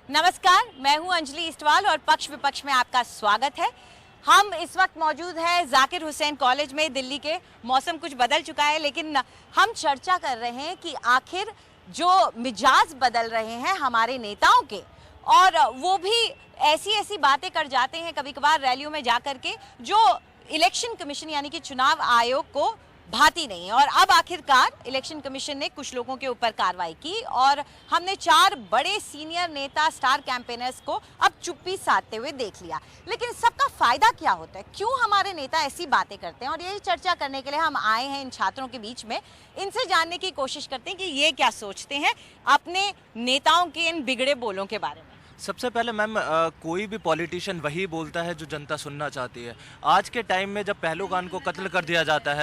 नमस्कार, मैं हूं अंजलि इस्टवाल और पक्ष विपक्ष में आपका स्वागत है। हम इस वक्त मौजूद हैं जाकिर हुसैन कॉलेज में दिल्ली के। मौसम कुछ बदल चुका है लेकिन हम चर्चा कर रहे हैं कि आखिर जो मिजाज बदल रहे हैं हमारे नेताओं के, और वो भी ऐसी ऐसी बातें कर जाते हैं कभी कभार रैलियों में जा कर के जो इलेक्शन कमीशन यानी कि चुनाव आयोग को भाती नहीं है। और अब आखिरकार इलेक्शन कमीशन ने कुछ लोगों के ऊपर कार्रवाई की और हमने 4 बड़े सीनियर नेता स्टार कैंपेनर्स को अब चुप्पी साधते हुए देख लिया। लेकिन सबका फायदा क्या होता है, क्यों हमारे नेता ऐसी बातें करते हैं, और यही चर्चा करने के लिए हम आए हैं इन छात्रों के बीच में। इनसे जानने की कोशिश करते हैं कि ये क्या सोचते हैं अपने नेताओं के इन बिगड़े बोलों के बारे में। सबसे पहले मैम, कोई भी पॉलिटिशियन वही बोलता है जो जनता सुनना चाहती है। आज के टाइम में जब पहलू खान को कत्ल कर दिया जाता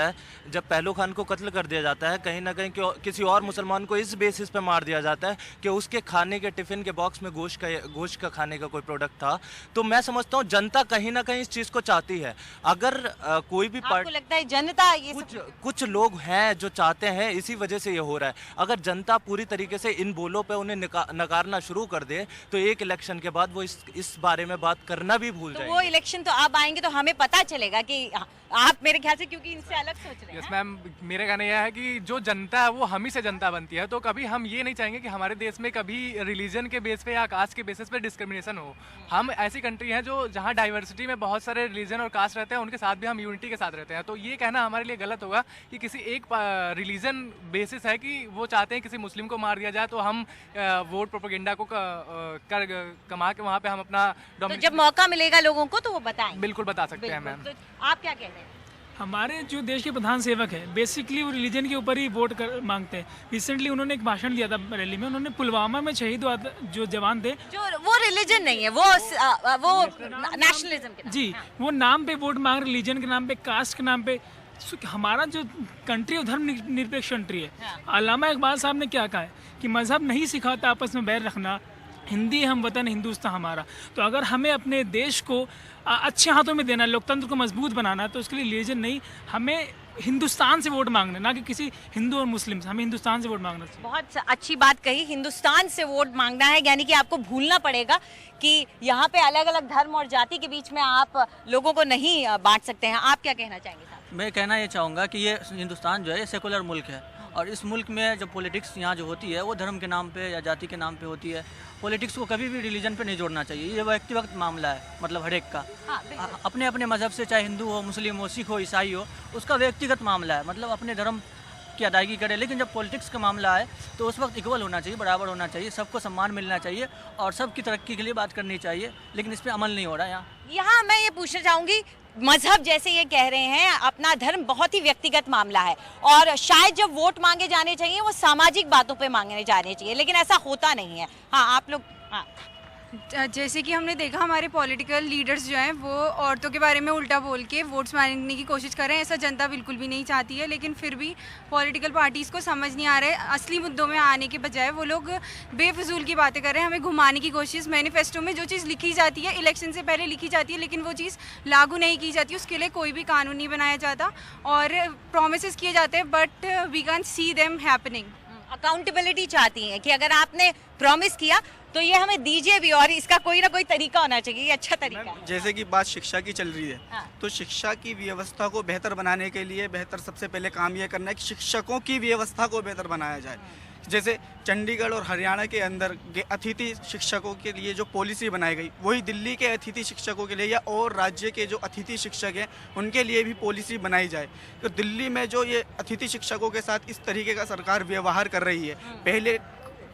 है, कहीं ना कहीं किसी और मुसलमान को इस बेसिस पे मार दिया जाता है कि उसके खाने के टिफ़िन के बॉक्स में गोश्त का खाने का कोई प्रोडक्ट था, तो मैं समझता हूँ जनता कहीं ना कहीं इस चीज़ को चाहती है। अगर कोई भी आपको लगता है जनता ये कुछ लोग हैं जो चाहते हैं, इसी वजह से ये हो रहा है। अगर जनता पूरी तरीके से इन बोलों पे उन्हें नकारना शुरू कर दे तो एक इलेक्शन के बाद वो इस बारे में बात करना भी भूल जाएंगे। वो इलेक्शन तो अब आएंगे तो हमें पता चलेगा कि आप मेरे ख्याल से क्योंकि इनसे अलग सोच रहे हैं। यस मैम, मेरा कहना यह है कि जो जनता है वो हम ही से जनता बनती है, तो कभी हम ये नहीं चाहेंगे कि हमारे देश में कभी रिलीजन के बेस पे या कास्ट के बेसिस पे डिस्क्रिमिनेशन हो। हम ऐसी कंट्री है जो जहाँ डाइवर्सिटी में बहुत सारे रिलीजन और कास्ट रहते हैं, उनके साथ भी हम यूनिटी के साथ रहते हैं। तो ये कहना हमारे लिए गलत होगा कि किसी एक रिलीजन बेसिस है कि वो चाहते हैं किसी मुस्लिम को मार दिया जाए तो हम वोट प्रोपेगेंडा को कमा के वहाँ पे हम अपना तो जब मौका मिलेगा लोगों को तो वो बताएं। बिल्कुल बता सकते हैं मैम। तो आप क्या कह रहे हैं? हमारे जो देश के प्रधान सेवक है बेसिकली वो रिलीजन के ऊपर ही वोट मांगते हैं। रिसेंटली उन्होंने एक भाषण दिया था रैली में, उन्होंने पुलवामा में शहीद जो जवान थे, जो वो रिलीजन नहीं है, वो नेशनलिज्म के नाम। जी वो नाम पे वोट मांग, रिलीजन के नाम पे, कास्ट के नाम पे। हमारा जो कंट्री है धर्म निरपेक्ष कंट्री है। अल्लामा इकबाल साहब ने क्या कहा है कि मजहब नहीं सिखाता आपस में बैर रखना, हिंदी हम वतन हिंदुस्तान हमारा। तो अगर हमें अपने देश को अच्छे हाथों में देना, लोकतंत्र को मजबूत बनाना, तो उसके लिए रिलीजन नहीं, हमें हिंदुस्तान से वोट मांगना, ना कि किसी हिंदू और मुस्लिम से, हमें हिंदुस्तान से वोट मांगना चाहिए। बहुत अच्छी बात कही, हिंदुस्तान से वोट मांगना है, यानी कि आपको भूलना पड़ेगा कि यहाँ पे अलग अलग धर्म और जाति के बीच में आप लोगों को नहीं बांट सकते हैं। आप क्या कहना चाहेंगे साहब? मैं कहना ये चाहूँगा कि ये हिंदुस्तान जो है ये सेकुलर मुल्क है, और इस मुल्क में जब पॉलिटिक्स यहाँ जो होती है वो धर्म के नाम पे या जाति के नाम पे होती है। पॉलिटिक्स को कभी भी रिलीजन पे नहीं जोड़ना चाहिए। ये व्यक्तिगत मामला है, मतलब हर एक का। अपने अपने मज़हब से, चाहे हिंदू हो, मुस्लिम हो, सिख हो, ईसाई हो, उसका व्यक्तिगत मामला है, मतलब अपने धर्म की अदायगी करे। लेकिन जब पॉलिटिक्स का मामला है तो उस वक्त इक्वल होना चाहिए, बराबर होना चाहिए, सबको सम्मान मिलना चाहिए और सबकी तरक्की के लिए बात करनी चाहिए। लेकिन इस पर अमल नहीं हो रहा है यहाँ मैं ये पूछना चाहूँगी, मजहब जैसे ये कह रहे हैं, अपना धर्म बहुत ही व्यक्तिगत मामला है और शायद जब वोट मांगे जाने चाहिए वो सामाजिक बातों पे मांगने जाने चाहिए, लेकिन ऐसा होता नहीं है। हाँ, आप लोग। हाँ, जैसे कि हमने देखा हमारे पॉलिटिकल लीडर्स जो हैं वो औरतों के बारे में उल्टा बोल के वोट्स मांगने की कोशिश कर रहे हैं। ऐसा जनता बिल्कुल भी नहीं चाहती है, लेकिन फिर भी पॉलिटिकल पार्टीज़ को समझ नहीं आ रहा है। असली मुद्दों में आने के बजाय वो लोग बेफजूल की बातें कर रहे हैं, हमें घुमाने की कोशिश। मैनिफेस्टो में जो चीज़ लिखी जाती है इलेक्शन से पहले लिखी जाती है, लेकिन वो चीज़ लागू नहीं की जाती, उसके लिए कोई भी कानून नहीं बनाया जाता और प्रोमिस किए जाते हैं, but we can see them happening. Accountability चाहती हैं कि अगर आपने प्रॉमिस किया तो ये हमें दीजिए भी, और इसका कोई ना कोई तरीका होना चाहिए, ये अच्छा तरीका है। जैसे कि बात शिक्षा की चल रही है, हाँ। तो शिक्षा की व्यवस्था को बेहतर बनाने के लिए सबसे पहले काम यह करना है कि शिक्षकों की व्यवस्था को बेहतर बनाया जाए। जैसे चंडीगढ़ और हरियाणा के अंदर अतिथि शिक्षकों के लिए जो पॉलिसी बनाई गई, वही दिल्ली के अतिथि शिक्षकों के लिए या और राज्य के जो अतिथि शिक्षक हैं उनके लिए भी पॉलिसी बनाई जाए। तो दिल्ली में जो ये अतिथि शिक्षकों के साथ इस तरीके का सरकार व्यवहार कर रही है, पहले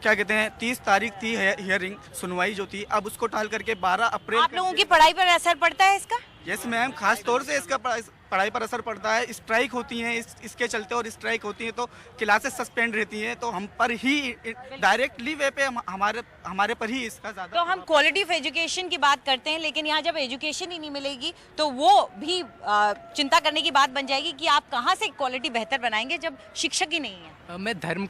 क्या कहते हैं 30 तारीख थी हियरिंग, सुनवाई जो थी, अब उसको टाल करके 12 अप्रैल। आप लोगों की पढ़ाई पर असर पड़ता है इसका? यस मैम, खास तौर से इसका पढ़ाई पर असर पड़ता है। स्ट्राइक होती हैं इसके चलते, और स्ट्राइक होती हैं तो क्लासेस सस्पेंड रहती हैं, तो हम पर ही डायरेक्टली वे पे हमारे पर ही इसका ज़्यादा। तो हम क्वालिटी ऑफ एजुकेशन की बात करते हैं, लेकिन यहाँ जब एजुकेशन ही नहीं मिलेगी तो वो भी चिंता करने की बात बन जाएगी कि आप कहाँ से क्वालिटी बेहतर बनाएंगे जब शिक्षक ही नहीं है। मैं धर्म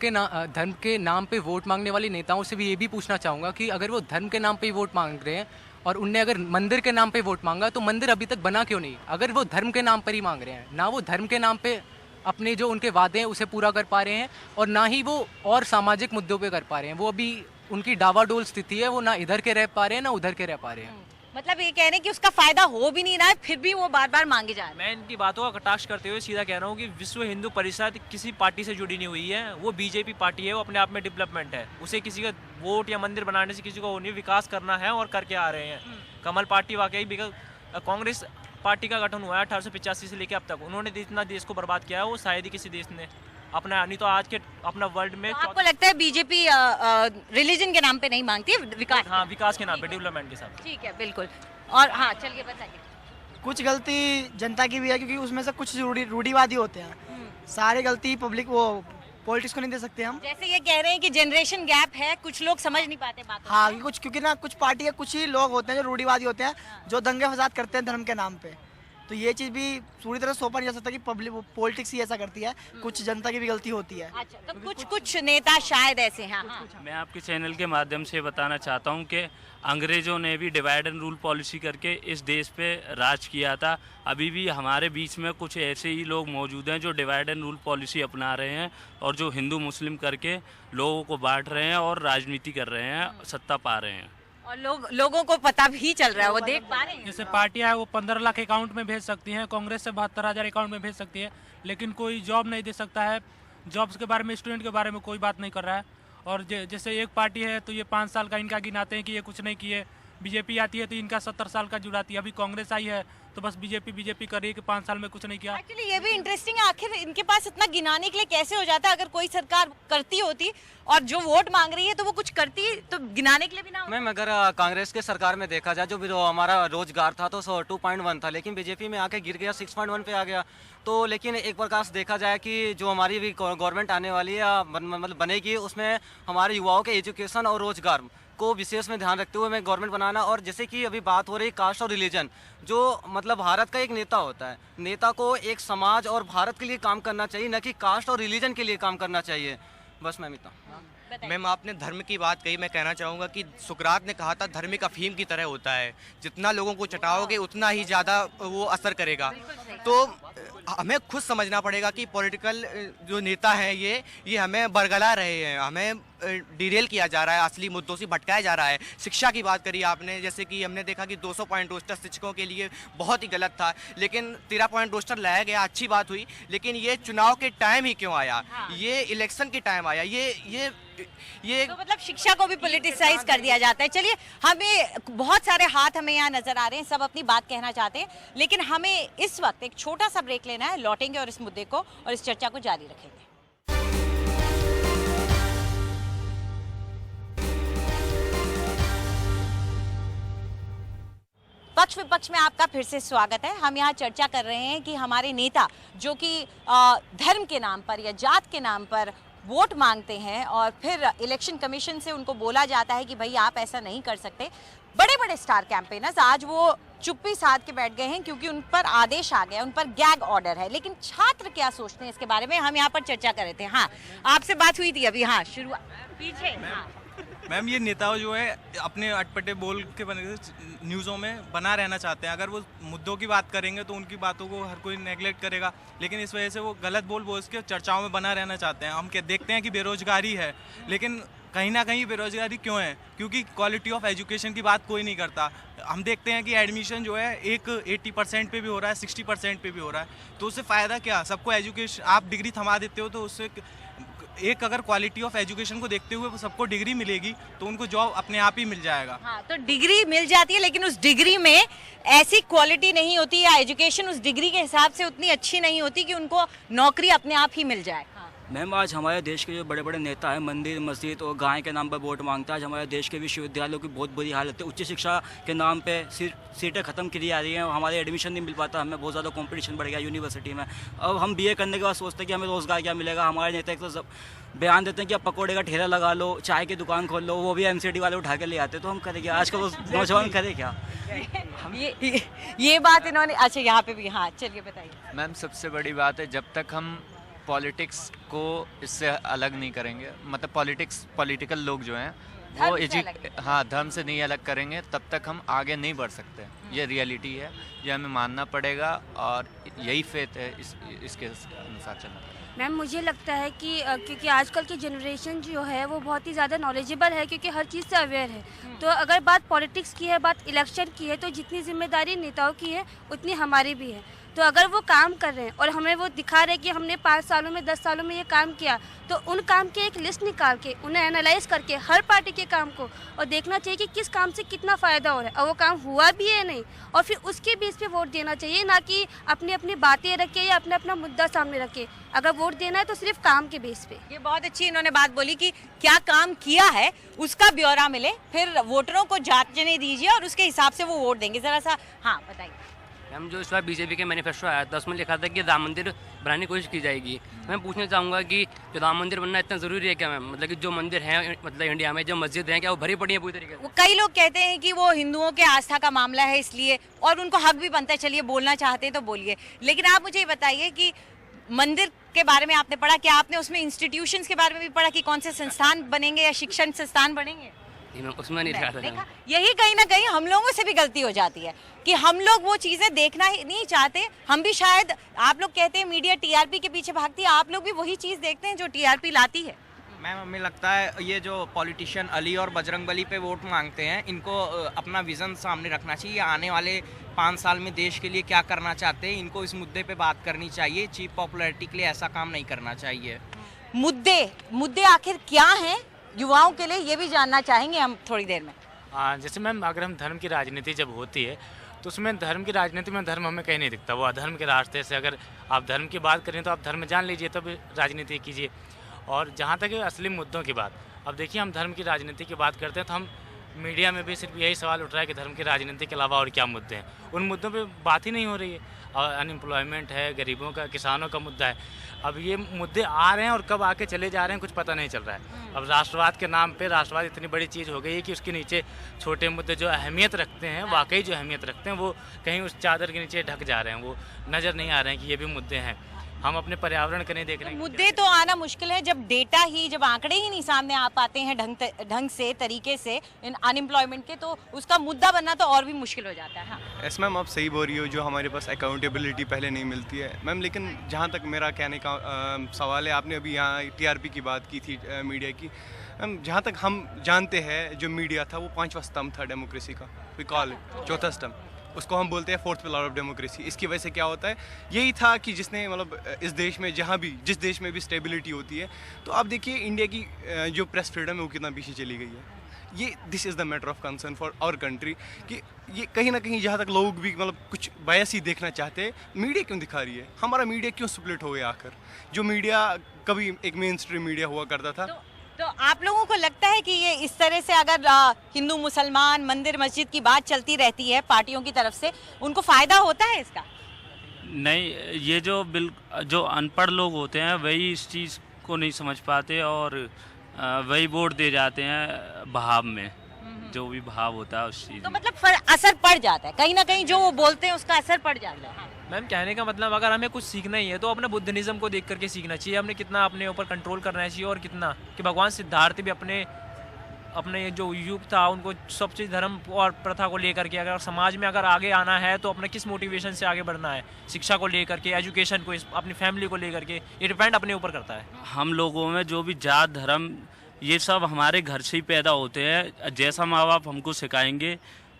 के नाम पे वोट मांगने वाले नेताओं से भी ये भी पूछना चाहूँगा कि अगर वो धर्म के नाम पे वोट मांग रहे हैं और उनने अगर मंदिर के नाम पे वोट मांगा तो मंदिर अभी तक बना क्यों नहीं? अगर वो धर्म के नाम पर ही मांग रहे हैं, ना वो धर्म के नाम पे अपने जो उनके वादे हैं उसे पूरा कर पा रहे हैं और ना ही वो और सामाजिक मुद्दों पे कर पा रहे हैं। वो अभी उनकी डावाडोल स्थिति है, वो ना इधर के रह पा रहे हैं ना उधर के रह पा रहे हैं। मतलब ये कह रहे हैं कि उसका फायदा हो भी नहीं रहा है, फिर भी वो बार बार मांगे जा रहे हैं। मैं इनकी बातों का कटाक्ष करते हुए सीधा कह रहा हूँ कि विश्व हिंदू परिषद किसी पार्टी से जुड़ी नहीं हुई है। वो बीजेपी पार्टी है, वो अपने आप में डेवलपमेंट है। उसे किसी का वोट या मंदिर बनाने से किसी को नहीं, विकास करना है और करके आ रहे हैं। कमल पार्टी वाकई कांग्रेस पार्टी का गठन हुआ है 1885 से लेकर अब तक। उन्होंने जितना देश को बर्बाद किया है वो शायद ही किसी देश ने अपना, नहीं तो आज के अपना वर्ल्ड में। तो आपको लगता है बीजेपी रिलीजन के नाम पे नहीं मांगती है, विकास? हाँ, विकास के नाम पे, डेवलपमेंट के साथ। ठीक है, बिल्कुल। और हाँ, चलिए बताइए। कुछ गलती जनता की भी है, क्योंकि उसमें से कुछ रूढ़िवादी होते हैं। सारी गलती पब्लिक वो पॉलिटिक्स को नहीं दे सकते हम। जैसे ये कह रहे हैं कि जनरेशन गैप है, कुछ लोग समझ नहीं पाते बात। हाँ, कुछ क्योंकि ना कुछ पार्टी के कुछ ही लोग होते हैं जो रूढ़िवादी होते हैं, जो दंगे फसाद करते हैं धर्म के नाम पे। तो ये चीज़ भी पूरी तरह सौंपा नहीं जा सकता कि पब्लिक पॉलिटिक्स ही ऐसा करती है, कुछ जनता की भी गलती होती है। अच्छा, तो कुछ नेता शायद ऐसे हैं। हाँ। मैं आपके चैनल के माध्यम से बताना चाहता हूं कि अंग्रेज़ों ने भी डिवाइड एंड रूल पॉलिसी करके इस देश पे राज किया था। अभी भी हमारे बीच में कुछ ऐसे ही लोग मौजूद हैं जो डिवाइड एंड रूल पॉलिसी अपना रहे हैं और जो हिंदू मुस्लिम करके लोगों को बांट रहे हैं और राजनीति कर रहे हैं, सत्ता पा रहे हैं। और लोगों को पता भी चल रहा है, वो देख पा रहे हैं। जैसे पार्टियां है वो 15 लाख अकाउंट में भेज सकती हैं, कांग्रेस से 72,000 अकाउंट में भेज सकती है, लेकिन कोई जॉब नहीं दे सकता है। जॉब्स के बारे में, स्टूडेंट के बारे में कोई बात नहीं कर रहा है। और जैसे एक पार्टी है तो ये 5 साल का इनका गिनाते हैं कि ये कुछ नहीं किए। बीजेपी आती है तो इनका 70 साल का जुड़ाती है। अभी कांग्रेस आई है तो बस बीजेपी कर रही है कि 5 साल में कुछ नहीं किया। एक्चुअली ये भी इंटरेस्टिंग है, आखिर इनके पास इतना गिनाने के लिए कैसे हो जाता है? अगर कोई सरकार करती होती और जो वोट मांग रही है तो वो कुछ करती तो गिनाने के लिए भी ना होता। मैम, अगर कांग्रेस के सरकार में देखा जाए, जो हमारा रोजगार था तो 2.1 था, लेकिन बीजेपी में आके गिर गया, 6.1 पे आ गया। तो लेकिन एक प्रकार से देखा जाए कि जो हमारी भी गवर्नमेंट आने वाली है मतलब बनेगी, उसमें हमारे युवाओं के एजुकेशन और रोजगार को विशेष में ध्यान रखते हुए मैं गवर्नमेंट बनाना। और जैसे कि अभी बात हो रही कास्ट और रिलीजन, जो मतलब भारत का एक नेता होता है, नेता को एक समाज और भारत के लिए काम करना चाहिए, न कि कास्ट और रिलीजन के लिए काम करना चाहिए। बस मैम इतना। मैम, आपने धर्म की बात कही, मैं कहना चाहूँगा कि सुकरात ने कहा था धर्म एक अफीम की तरह होता है, जितना लोगों को चटाओगे उतना ही ज़्यादा वो असर करेगा। तो हमें खुद समझना पड़ेगा कि पॉलिटिकल जो नेता हैं ये हमें बरगला रहे हैं, हमें डिरेल किया जा रहा है, असली मुद्दों से भटकाया जा रहा है। शिक्षा की बात करी आपने, जैसे कि हमने देखा कि 200 पॉइंट रोस्टर शिक्षकों के लिए बहुत ही गलत था, लेकिन 13 पॉइंट रोस्टर लाया गया, अच्छी बात हुई। लेकिन ये चुनाव के टाइम ही क्यों आया? ये इलेक्शन के टाइम आया। ये तो मतलब शिक्षा को भी पॉलिटिसाइज कर दिया जाता है। चलिए, हमें बहुत सारे हाथ हमें यहाँ नजर आ रहे हैं, सब अपनी बात कहना चाहते हैं, लेकिन हमें इस वक्त एक छोटा सा ब्रेक लेना है। लौटेंगे और इस मुद्दे को और इस चर्चा को जारी रखेंगे। पक्ष विपक्ष में आपका फिर से स्वागत है। हम यहाँ चर्चा कर रहे हैं कि हमारे नेता जो कि धर्म के नाम पर या जात के नाम पर वोट मांगते हैं और फिर इलेक्शन कमीशन से उनको बोला जाता है कि भाई आप ऐसा नहीं कर सकते। बड़े बड़े स्टार कैंपेनर्स आज वो चुप्पी साध के बैठ गए हैं क्योंकि उन पर आदेश आ गया, उन पर गैग ऑर्डर है। लेकिन छात्र क्या सोचते हैं इसके बारे में हम यहाँ पर चर्चा कर रहे थे। हाँ, आपसे बात हुई थी अभी। हाँ, शुरुआत पीछे। हाँ मैम, ये नेता जो है अपने अटपटे बोल के न्यूज़ों में बना रहना चाहते हैं। अगर वो मुद्दों की बात करेंगे तो उनकी बातों को हर कोई नेगलेक्ट करेगा, लेकिन इस वजह से वो गलत बोल के चर्चाओं में बना रहना चाहते हैं। हम देखते हैं कि बेरोजगारी है, लेकिन कहीं ना कहीं बेरोजगारी क्यों है? क्योंकि क्वालिटी ऑफ एजुकेशन की बात कोई नहीं करता। हम देखते हैं कि एडमिशन जो है एक 80% पे भी हो रहा है, 60% पे भी हो रहा है। तो उससे फ़ायदा क्या? सबको एजुकेशन, आप डिग्री थमा देते हो तो उससे एक अगर क्वालिटी ऑफ एजुकेशन को देखते हुए सबको डिग्री मिलेगी तो उनको जॉब अपने आप ही मिल जाएगा। हाँ, तो डिग्री मिल जाती है, लेकिन उस डिग्री में ऐसी क्वालिटी नहीं होती या एजुकेशन उस डिग्री के हिसाब से उतनी अच्छी नहीं होती कि उनको नौकरी अपने आप ही मिल जाए। मैम, आज हमारे देश के जो बड़े बड़े नेता हैं, मंदिर मस्जिद और गाय के नाम पर वोट मांगता है। आज हमारे देश के विश्वविद्यालयों की बहुत बुरी हालत है। उच्च शिक्षा के नाम पे सीटें ख़त्म की जा रही हैं और हमारे एडमिशन नहीं मिल पाता। हमें बहुत ज़्यादा कंपटीशन बढ़ गया यूनिवर्सिटी में। अब हम बीए करने के बाद सोचते हैं कि हमें रोज़गार क्या मिलेगा। हमारे नेता एक तो बयान देते हैं कि आप पकौड़े का ठेला लगा लो, चाय की दुकान खोल लो, वो भी एमसीडी वाले उठा के ले आते। तो हम करें क्या? आज का वो नौजवान करे क्या? ये बात इन्होंने, अच्छा यहाँ पे भी। हाँ, चलिए बताइए। मैम, सबसे बड़ी बात है, जब तक हम पॉलिटिक्स को इससे अलग नहीं करेंगे, मतलब पॉलिटिकल लोग जो हैं वो धर्म से अलग हाँ, धर्म से नहीं अलग करेंगे तब तक हम आगे नहीं बढ़ सकते। ये रियलिटी है, ये हमें मानना पड़ेगा और यही फेथ है, इसके अनुसार चलना पड़ेगा। मैम मुझे लगता है कि क्योंकि आजकल की जनरेशन जो है वो बहुत ही ज़्यादा नॉलेजेबल है, क्योंकि हर चीज़ से अवेयर है। तो अगर बात पॉलिटिक्स की है, बात इलेक्शन की है, तो जितनी जिम्मेदारी नेताओं की है उतनी हमारी भी है। तो अगर वो काम कर रहे हैं और हमें वो दिखा रहे हैं कि हमने 5 सालों में 10 सालों में ये काम किया, तो उन काम की एक लिस्ट निकाल के उन्हें एनालाइज करके हर पार्टी के काम को और देखना चाहिए कि किस काम से कितना फ़ायदा हो रहा है और वो काम हुआ भी है नहीं, और फिर उसके बेस पे वोट देना चाहिए, ना कि अपनी अपनी बातें रखे या अपना अपना मुद्दा सामने रखे। अगर वोट देना है तो सिर्फ काम के बेस पे। ये बहुत अच्छी इन्होंने बात बोली कि क्या काम किया है उसका ब्यौरा मिले, फिर वोटरों को जांचने दीजिए और उसके हिसाब से वो वोट देंगे। जरा सा हाँ बताइए। मैम जो इस बार बीजेपी के मैनिफेस्टो आया था उसमें लिखा था कि राम मंदिर बनाने की कोशिश की जाएगी। मैं पूछना चाहूँगा कि जो राम मंदिर बनना इतना ज़रूरी है क्या मैम? मतलब कि जो मंदिर हैं मतलब इंडिया में जो मस्जिद हैं क्या वो भरी पड़ी है पूरी तरीके से? कई लोग कहते हैं कि वो हिंदुओं के आस्था का मामला है इसलिए, और उनको हक भी बनता है, चलिए बोलना चाहते हैं तो बोलिए। लेकिन आप मुझे ये बताइए कि मंदिर के बारे में आपने पढ़ा, क्या आपने उसमें इंस्टीट्यूशंस के बारे में भी पढ़ा कि कौन से संस्थान बनेंगे या शिक्षण संस्थान बनेंगे? उसमें नहीं लिखा था। देखा, यही कहीं ना कहीं हम लोगों से भी गलती हो जाती है कि हम लोग वो चीजें देखना ही नहीं चाहते। हम भी शायद, आप लोग कहते हैं मीडिया टीआरपी के पीछे भागती है, आप लोग भी वही चीज देखते हैं जो टीआरपी लाती है। मैम हमें लगता है ये जो पॉलिटिशियन अली और बजरंगबली पे वोट मांगते हैं, इनको अपना विज़न सामने रखना चाहिए। आने वाले 5 साल में देश के लिए क्या करना चाहते हैं, इनको इस मुद्दे पे बात करनी चाहिए। चीप पॉपुलैरिटी के लिए ऐसा काम नहीं करना चाहिए। मुद्दे आखिर क्या हैं युवाओं के लिए, ये भी जानना चाहेंगे हम थोड़ी देर में। जैसे मैम अगर हम धर्म की राजनीति जब होती है तो उसमें धर्म की राजनीति में धर्म हमें कहीं नहीं दिखता। वो अधर्म के रास्ते से, अगर आप धर्म की बात करें तो आप धर्म जान लीजिए तब राजनीति कीजिए। और जहाँ तक है असली मुद्दों की बात, अब देखिए हम धर्म की राजनीति की बात करते हैं तो हम मीडिया में भी सिर्फ यही सवाल उठ रहा है कि धर्म की राजनीति के अलावा और क्या मुद्दे हैं। उन मुद्दों पे बात ही नहीं हो रही है। और अनएम्प्लॉयमेंट है, गरीबों का, किसानों का मुद्दा है। अब ये मुद्दे आ रहे हैं और कब आके चले जा रहे हैं कुछ पता नहीं चल रहा है। अब राष्ट्रवाद के नाम पे राष्ट्रवाद इतनी बड़ी चीज़ हो गई है कि उसके नीचे छोटे मुद्दे जो अहमियत रखते हैं, वाकई जो अहमियत रखते हैं, वो कहीं उस चादर के नीचे ढक जा रहे हैं। वो नज़र नहीं आ रहे हैं कि ये भी मुद्दे हैं। हम अपने पर्यावरण का नहीं देख रहे हैं। मुद्दे तो आना मुश्किल है जब डेटा ही, जब आंकड़े ही नहीं सामने आ पाते हैं ढंग से, तरीके से इन अनएम्प्लॉयमेंट के, तो उसका मुद्दा बनना तो और भी मुश्किल हो जाता है। हाँ। यस मैम, आप सही बोल रही हो, जो हमारे पास अकाउंटेबिलिटी पहले नहीं मिलती है मैम। लेकिन जहाँ तक मेरा कहने का सवाल है, आपने अभी यहाँ टीआरपी की बात की थी मीडिया की। मैम जहाँ तक हम जानते हैं जो मीडिया था वो 5वां स्तंभ था डेमोक्रेसी का, वी कॉल इट 4था स्तंभ, उसको हम बोलते हैं 4th पिलर ऑफ डेमोक्रेसी। इसकी वजह से क्या होता है, यही था कि जिसने मतलब इस देश में जहाँ भी, जिस देश में भी स्टेबिलिटी होती है, तो आप देखिए इंडिया की जो प्रेस फ्रीडम है वो कितना पीछे चली गई है। ये this is the matter of concern for our country कि ये कहीं ना कहीं जहाँ तक लोग भी मतलब कुछ बायस ही देखना चाहते हैं, मीडिया क्यों दिखा रही है, हमारा मीडिया क्यों स्प्लिट हो गया आखिर। जो मीडिया कभी एक मेन स्ट्रीम मीडिया हुआ करता था। तो आप लोगों को लगता है कि ये इस तरह से अगर हिंदू मुसलमान मंदिर मस्जिद की बात चलती रहती है पार्टियों की तरफ से, उनको फायदा होता है इसका? नहीं, ये जो अनपढ़ लोग होते हैं वही इस चीज़ को नहीं समझ पाते और वही वोट दे जाते हैं भाव में, जो भी भाव होता है उस चीज़। तो मतलब असर पड़ जाता है कहीं ना कहीं, जो वो बोलते हैं उसका असर पड़ जाता है। मैम कहने का मतलब अगर हमें कुछ सीखना ही है तो अपने बुद्धिज्म को देख करके सीखना चाहिए। हमने कितना अपने ऊपर कंट्रोल करना चाहिए और कितना कि भगवान सिद्धार्थ भी अपने जो युग था उनको सब चीज़ धर्म और प्रथा को लेकर के, अगर समाज में अगर आगे आना है तो अपने किस मोटिवेशन से आगे बढ़ना है, शिक्षा को लेकर के, एजुकेशन को, अपनी फैमिली को लेकर के, ये डिपेंड अपने ऊपर करता है। हम लोगों में जो भी जात धर्म ये सब हमारे घर से ही पैदा होते हैं। जैसा माँ बाप हमको सिखाएंगे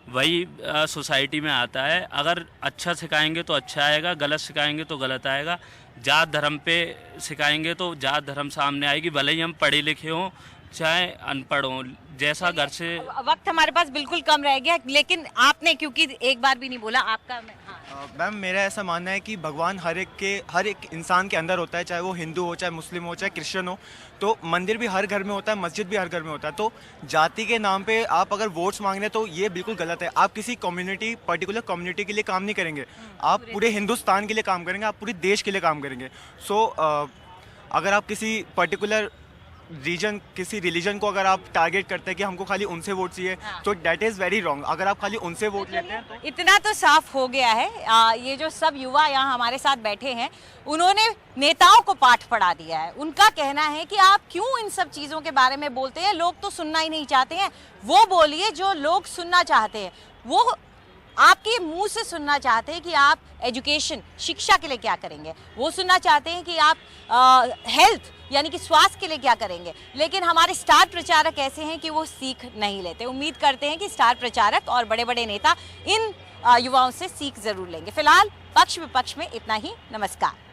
वही सोसाइटी में आता है। अगर अच्छा सिखाएंगे तो अच्छा आएगा, गलत सिखाएंगे तो गलत आएगा। जात धर्म पे सिखाएंगे तो जात धर्म सामने आएगी, भले ही हम पढ़े लिखे हों चाहे अनपढ़ हों। जैसा घर से, वक्त हमारे पास बिल्कुल कम रह गया, लेकिन आपने क्योंकि एक बार भी नहीं बोला आपका। मैम मेरा ऐसा मानना है कि भगवान हर एक इंसान के अंदर होता है, चाहे वो हिंदू हो, चाहे मुस्लिम हो, चाहे क्रिश्चियन हो। तो मंदिर भी हर घर में होता है, मस्जिद भी हर घर में होता है। तो जाति के नाम पे आप अगर वोट्स मांग रहे हैं तो ये बिल्कुल गलत है। आप किसी कम्युनिटी, पर्टिकुलर कम्युनिटी के लिए काम नहीं करेंगे, आप पूरे हिंदुस्तान के लिए काम करेंगे, आप पूरे देश के लिए काम करेंगे। सो अगर आप किसी पर्टिकुलर रीजन किसी रिलीजन को अगर आप टारगेट करते हैं कि हमको खाली उनसे वोट चाहिए, तो दैट इज़ वेरी रॉन्ग। अगर आप खाली उनसे वोट लेते हैं तो इतना तो साफ हो गया है। ये जो सब युवा यहाँ हमारे साथ बैठे हैं, उन्होंने नेताओं को पाठ पढ़ा दिया है। उनका कहना है कि आप क्यों इन सब चीज़ों के बारे में बोलते हैं, लोग तो सुनना ही नहीं चाहते हैं। वो बोलिए जो लोग सुनना चाहते हैं, वो आपके मुंह से सुनना चाहते हैं कि आप एजुकेशन, शिक्षा के लिए क्या करेंगे। वो सुनना चाहते हैं कि आप हेल्थ यानी कि स्वास्थ्य के लिए क्या करेंगे। लेकिन हमारे स्टार प्रचारक ऐसे हैं कि वो सीख नहीं लेते। उम्मीद करते हैं कि स्टार प्रचारक और बड़े बड़े नेता इन युवाओं से सीख जरूर लेंगे। फिलहाल पक्ष विपक्ष में इतना ही। नमस्कार।